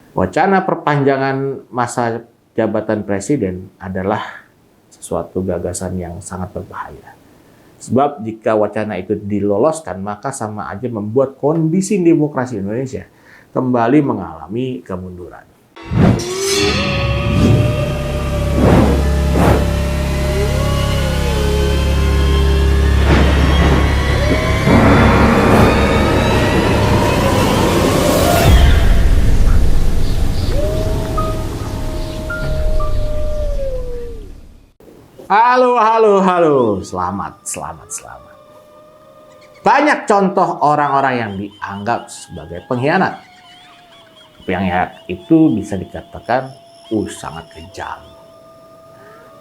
Wacana perpanjangan masa jabatan presiden adalah suatu gagasan yang sangat berbahaya. Sebab jika wacana itu diloloskan, maka sama aja membuat kondisi demokrasi Indonesia kembali mengalami kemunduran. Halo. Selamat. Banyak contoh orang-orang yang dianggap sebagai pengkhianat. Pengkhianat itu bisa dikatakan sangat kejam.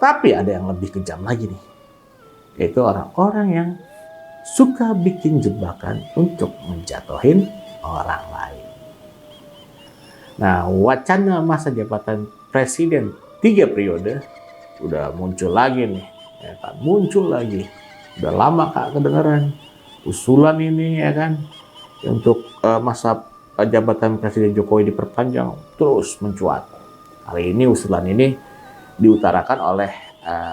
Tapi ada yang lebih kejam lagi nih. Yaitu orang-orang yang suka bikin jebakan untuk menjatuhin orang lain. Nah, wacana masa jabatan presiden 3 periode udah muncul lagi nih, ya kan? Muncul lagi. Udah lama Kak kedengeran usulan ini, ya kan, untuk masa jabatan Presiden Jokowi diperpanjang terus mencuat. Kali ini usulan ini diutarakan oleh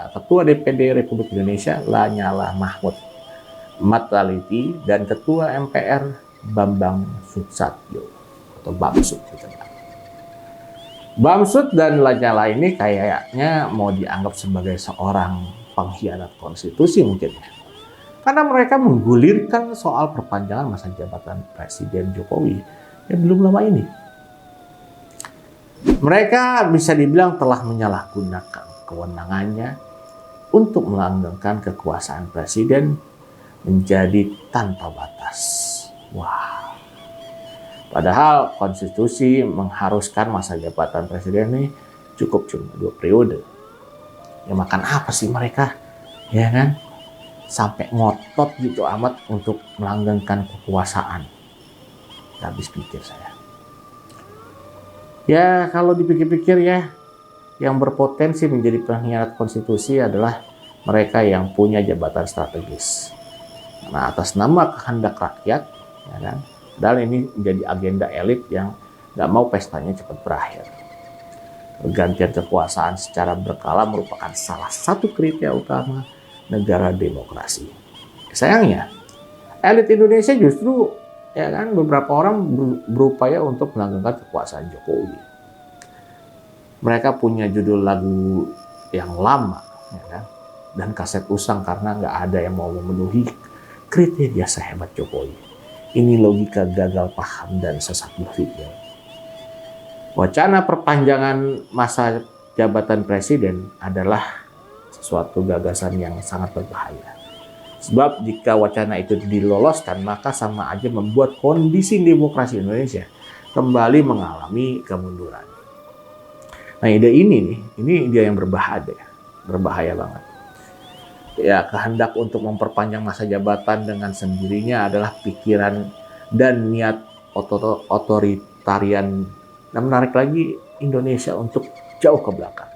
Ketua DPD Republik Indonesia Lanyala Mahmud Mataliti dan Ketua MPR Bambang Susatyo atau Bamsud gitu. Bamsud dan Lanyala ini kayaknya mau dianggap sebagai seorang pengkhianat konstitusi mungkin ya. Karena mereka menggulirkan soal perpanjangan masa jabatan Presiden Jokowi yang belum lama ini. Mereka bisa dibilang telah menyalahgunakan kewenangannya untuk melanggengkan kekuasaan Presiden menjadi tanpa batas. Wah. Padahal konstitusi mengharuskan masa jabatan presiden ini cukup cuma 2 periode. Ya makan apa sih mereka? Ya kan? Sampai ngotot gitu amat untuk melanggengkan kekuasaan. Gak habis pikir saya. Ya kalau dipikir-pikir ya, yang berpotensi menjadi pengkhianat konstitusi adalah mereka yang punya jabatan strategis. Nah, atas nama kehendak rakyat, ya kan? Padahal ini menjadi agenda elit yang nggak mau pestanya cepat berakhir. Pergantian kekuasaan secara berkala merupakan salah satu kriteria utama negara demokrasi. Sayangnya, elit Indonesia justru ya kan beberapa orang berupaya untuk melanggengkan kekuasaan Jokowi. Mereka punya judul lagu yang lama, ya kan, dan kaset usang karena nggak ada yang mau memenuhi kriteria sehebat Jokowi. Ini logika gagal paham dan sesat berpikir. Wacana perpanjangan masa jabatan presiden adalah suatu gagasan yang sangat berbahaya. Sebab jika wacana itu diloloskan, maka sama aja membuat kondisi demokrasi Indonesia kembali mengalami kemunduran. Nah, ide ini dia yang berbahaya banget. Ya, kehendak untuk memperpanjang masa jabatan dengan sendirinya adalah pikiran dan niat otoritarian dan menarik lagi Indonesia untuk jauh ke belakang.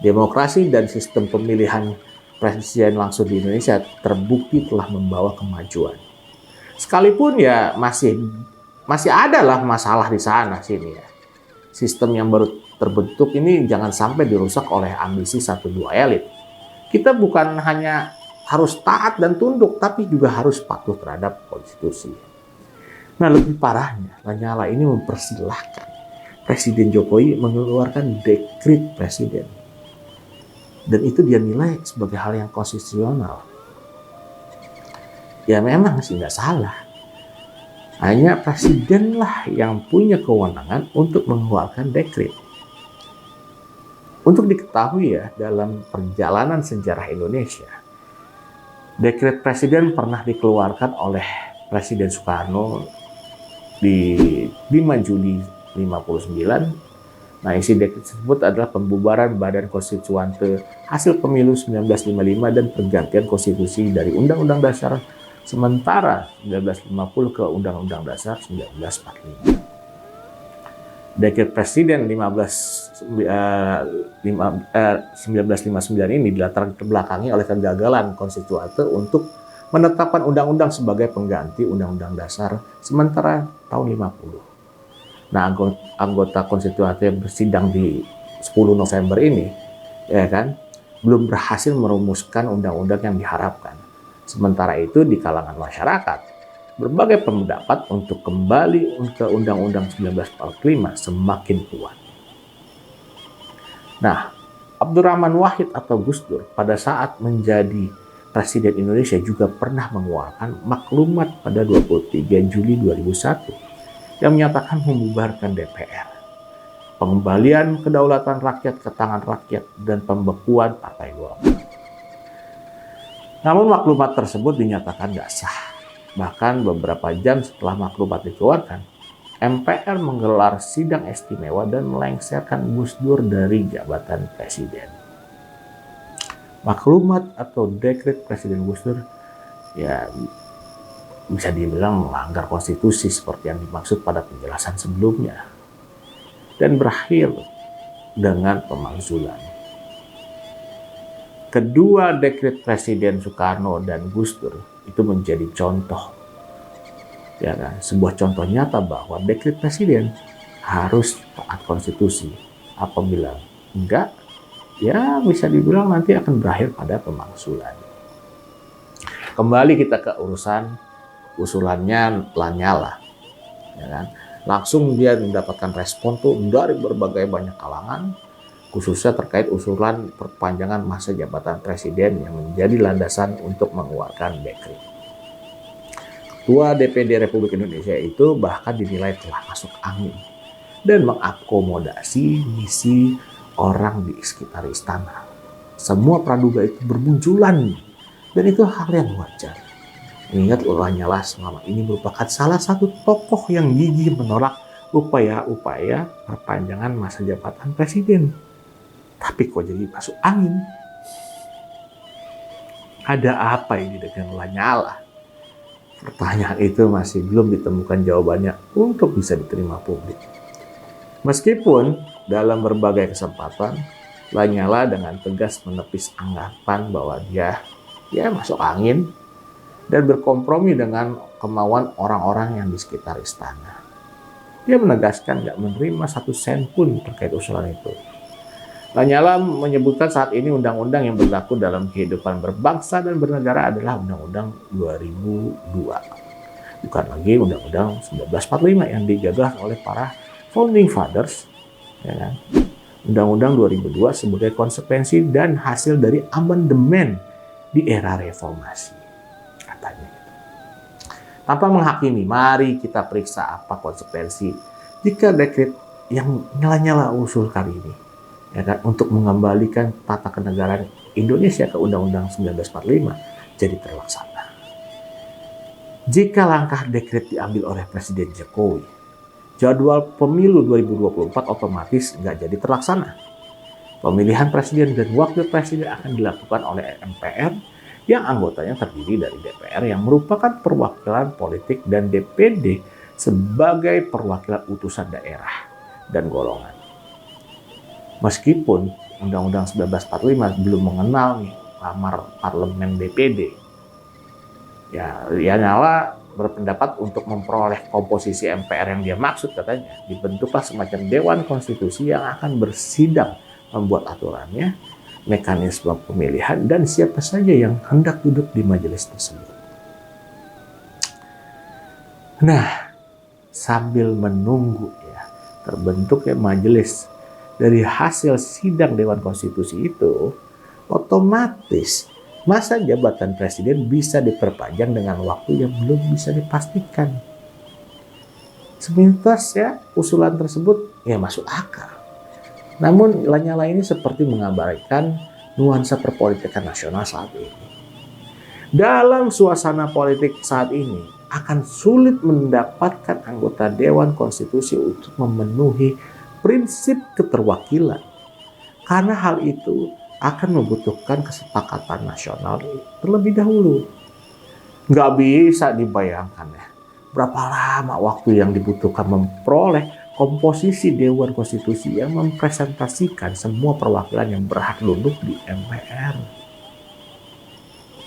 Demokrasi dan sistem pemilihan presiden langsung di Indonesia terbukti telah membawa kemajuan. Sekalipun ya masih ada lah masalah di sana sini ya. Sistem yang baru terbentuk ini jangan sampai dirusak oleh ambisi 1-2 elit. Kita bukan hanya harus taat dan tunduk, tapi juga harus patuh terhadap konstitusi. Nah, lebih parahnya, Lanyala ini mempersilahkan Presiden Jokowi mengeluarkan dekret presiden. Dan itu dia nilai sebagai hal yang konstitusional. Ya memang sih nggak salah. Hanya presidenlah yang punya kewenangan untuk mengeluarkan dekret. Untuk diketahui ya, dalam perjalanan sejarah Indonesia, dekret presiden pernah dikeluarkan oleh Presiden Soekarno di 5 Juli 59. Nah, isi dekret tersebut adalah pembubaran Badan Konstituante hasil pemilu 1955 dan pergantian konstitusi dari Undang-Undang Dasar sementara 1950 ke Undang-Undang Dasar 1945. Dekret Presiden 1959 ini dilatar belakangi oleh kegagalan konstituante untuk menetapkan undang-undang sebagai pengganti Undang-Undang Dasar sementara tahun 50. Nah, anggota konstituante yang bersidang di 10 November ini, ya kan, belum berhasil merumuskan undang-undang yang diharapkan. Sementara itu di kalangan masyarakat, berbagai pendapat untuk kembali ke Undang-Undang 1945 semakin kuat. Nah, Abdurrahman Wahid atau Gus Dur pada saat menjadi Presiden Indonesia juga pernah mengeluarkan maklumat pada 23 Juli 2001 yang menyatakan membubarkan DPR, pengembalian kedaulatan rakyat ke tangan rakyat, dan pembekuan Partai Golkar. Namun maklumat tersebut dinyatakan tidak sah. Bahkan beberapa jam setelah maklumat dikeluarkan, MPR menggelar sidang istimewa dan melengsarkan Gus Dur dari jabatan presiden. Maklumat atau dekret Presiden Gus Dur ya bisa dibilang melanggar konstitusi seperti yang dimaksud pada penjelasan sebelumnya, dan berakhir dengan pemakzulan. Kedua dekret Presiden Soekarno dan Gus Dur itu menjadi contoh, ya kan, sebuah contoh nyata bahwa dekret presiden harus taat konstitusi. Apabila enggak, ya bisa dibilang nanti akan berakhir pada pemakzulan. Kembali kita ke urusan usulannya Lanyala, ya kan? Langsung dia mendapatkan respon tuh dari berbagai banyak kalangan, khususnya terkait usulan perpanjangan masa jabatan presiden yang menjadi landasan untuk mengeluarkan dekret. Ketua DPD Republik Indonesia itu bahkan dinilai telah masuk angin dan mengakomodasi misi orang di sekitar istana. Semua praduga itu bermunculan dan itu hal yang wajar. Ingat, Lanyala selama ini merupakan salah satu tokoh yang gigih menolak upaya-upaya perpanjangan masa jabatan presiden. Tapi kok jadi masuk angin? Ada apa ini dengan Lanyala? Pertanyaan itu masih belum ditemukan jawabannya untuk bisa diterima publik. Meskipun dalam berbagai kesempatan, Lanyala dengan tegas menepis anggapan bahwa dia masuk angin dan berkompromi dengan kemauan orang-orang yang di sekitar istana. Dia menegaskan tidak menerima 1 sen pun terkait usulan itu. Lanyala menyebutkan saat ini undang-undang yang berlaku dalam kehidupan berbangsa dan bernegara adalah Undang-Undang 2002. Bukan lagi Undang-Undang 1945 yang digagas oleh para founding fathers. Ya kan? Undang-Undang 2002 sebagai konsekuensi dan hasil dari amandemen di era reformasi, katanya. Tanpa menghakimi, mari kita periksa apa konsekuensi jika dekret yang Lanyala usulkan ini, ya kan, untuk mengembalikan tata kenegaraan Indonesia ke Undang-Undang 1945 jadi terlaksana. Jika langkah dekret diambil oleh Presiden Jokowi, jadwal pemilu 2024 otomatis nggak jadi terlaksana. Pemilihan presiden dan wakil presiden akan dilakukan oleh MPR yang anggotanya terdiri dari DPR yang merupakan perwakilan politik dan DPD sebagai perwakilan utusan daerah dan golongan. Meskipun Undang-Undang 1945 belum mengenal kamar parlemen DPD, Lanyala berpendapat untuk memperoleh komposisi MPR yang dia maksud, katanya dibentuklah semacam Dewan Konstitusi yang akan bersidang membuat aturannya, mekanisme pemilihan, dan siapa saja yang hendak duduk di majelis tersebut. Nah, sambil menunggu terbentuknya majelis dari hasil sidang Dewan Konstitusi itu, otomatis masa jabatan presiden bisa diperpanjang dengan waktu yang belum bisa dipastikan. Sepintas usulan tersebut masuk akal. Namun Lanyala ini seperti mengabaikan nuansa perpolitikan nasional saat ini. Dalam suasana politik saat ini, akan sulit mendapatkan anggota Dewan Konstitusi untuk memenuhi prinsip keterwakilan. Karena hal itu akan membutuhkan kesepakatan nasional terlebih dahulu. Nggak bisa dibayangkan berapa lama waktu yang dibutuhkan memperoleh komposisi Dewan Konstitusi yang mempresentasikan semua perwakilan yang berhak duduk di MPR.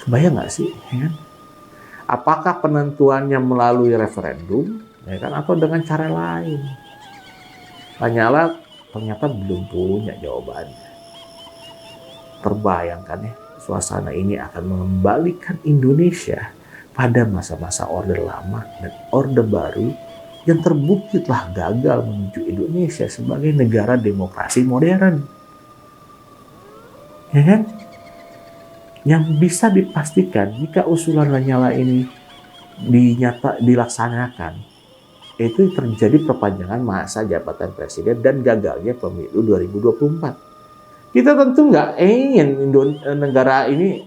Kebayang nggak sih? Apakah penentuannya melalui referendum, atau dengan cara lain? Lanyala ternyata belum punya jawabannya. Terbayangkan ya, suasana ini akan mengembalikan Indonesia pada masa-masa Orde Lama dan Orde Baru yang terbukti telah gagal menuju Indonesia sebagai negara demokrasi modern. Ya kan? Yang bisa dipastikan jika usulan Lanyala ini dilaksanakan, itu terjadi perpanjangan masa jabatan presiden dan gagalnya pemilu 2024. Kita tentu nggak ingin negara ini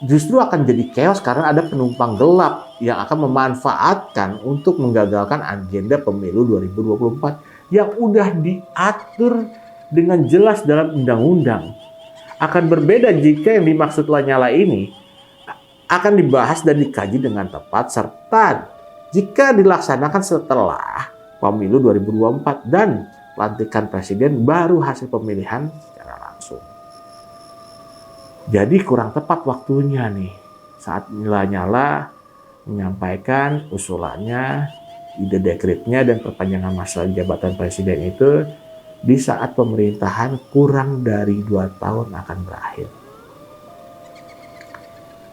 justru akan jadi chaos karena ada penumpang gelap yang akan memanfaatkan untuk menggagalkan agenda pemilu 2024 yang udah diatur dengan jelas dalam undang-undang. Akan berbeda jika yang dimaksud Lanyala ini akan dibahas dan dikaji dengan tepat serta jika dilaksanakan setelah pemilu 2024 dan pelantikan presiden baru hasil pemilihan secara langsung. Jadi kurang tepat waktunya nih saat Lanyala menyampaikan usulannya, ide dekretnya dan perpanjangan masa jabatan presiden itu di saat pemerintahan kurang dari 2 tahun akan berakhir.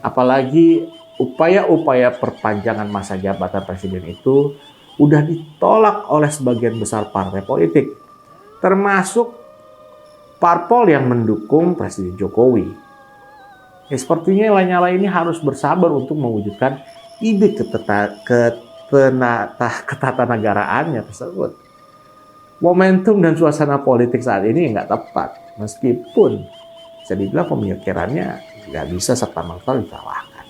Apalagi upaya-upaya perpanjangan masa jabatan presiden itu udah ditolak oleh sebagian besar partai politik, termasuk parpol yang mendukung Presiden Jokowi. Ya, sepertinya Lanyala ini harus bersabar untuk mewujudkan ide ketatanegaraannya tersebut. Momentum dan suasana politik saat ini nggak tepat, meskipun bisa dibilang pemikirannya nggak bisa serta-merta dikalahkan.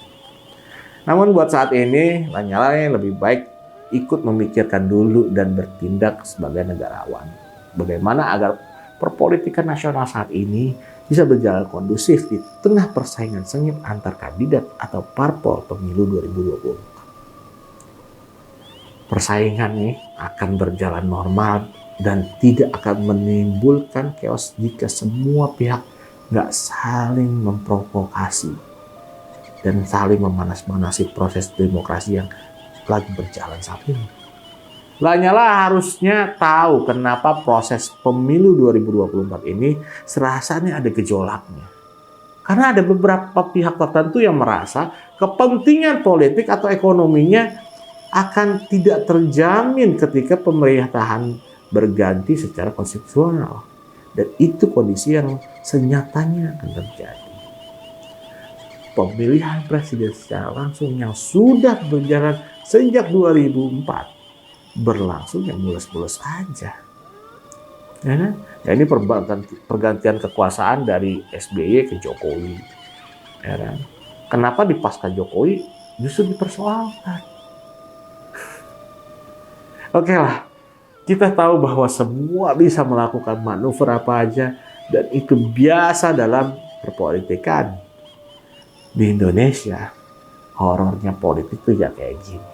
Namun buat saat ini, Lanyala yang lebih baik ikut memikirkan dulu dan bertindak sebagai negarawan. Bagaimana agar perpolitikan nasional saat ini bisa berjalan kondusif di tengah persaingan sengit antar kandidat atau parpol pemilu 2024. Persaingan nih akan berjalan normal dan tidak akan menimbulkan chaos jika semua pihak nggak saling memprovokasi dan saling memanas-manasi proses demokrasi yang lagi berjalan saat ini. Lanyala harusnya tahu kenapa proses pemilu 2024 ini serasanya ada gejolaknya. Karena ada beberapa pihak tertentu yang merasa kepentingan politik atau ekonominya akan tidak terjamin ketika pemerintahan berganti secara konstitusional. Dan itu kondisi yang senyatanya akan terjadi. Pemilihan presiden secara langsung yang sudah berjalan sejak 2004 berlangsung yang mulus-mulus aja. Ya, ini pergantian kekuasaan dari SBY ke Jokowi. Ya, kenapa di pasca Jokowi justru dipersoalkan? Oke lah. Kita tahu bahwa semua bisa melakukan manuver apa aja dan itu biasa dalam perpolitikan. Di Indonesia, horornya politik itu ya kayak gini.